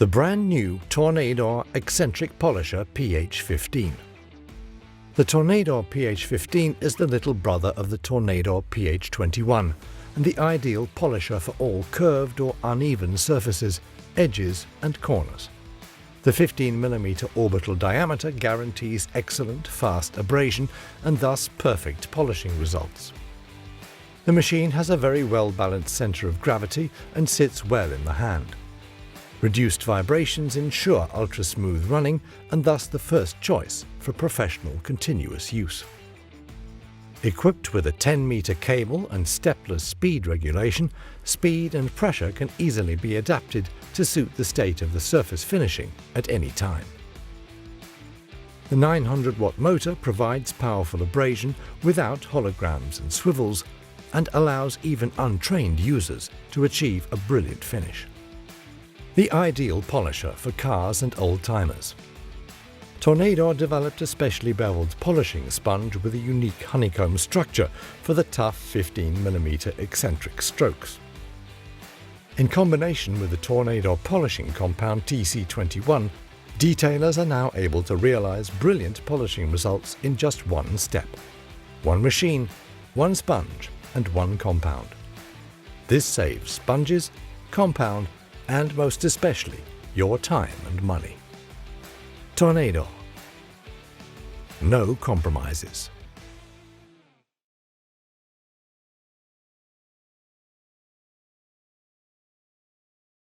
the brand new Tornador Eccentric Polisher PH15. The Tornador PH15 is the little brother of the Tornador PH21 and the ideal polisher for all curved or uneven surfaces, edges and corners. The 15mm orbital diameter guarantees excellent, fast abrasion and thus perfect polishing results. The machine has a very well-balanced centre of gravity and sits well in the hand. Reduced vibrations ensure ultra-smooth running and thus the first choice for professional continuous use. Equipped with a 10-meter cable and stepless speed regulation, speed and pressure can easily be adapted to suit the state of the surface finishing at any time. The 900-watt motor provides powerful abrasion without holograms and swivels and allows even untrained users to achieve a brilliant finish. The ideal polisher for cars and old-timers. Tornador developed a specially beveled polishing sponge with a unique honeycomb structure for the tough 15mm eccentric strokes. In combination with the Tornador polishing compound TC21, detailers are now able to realize brilliant polishing results in just one step. One machine, one sponge, and one compound. This saves sponges, compound, and most especially your time and money. Tornador. No compromises.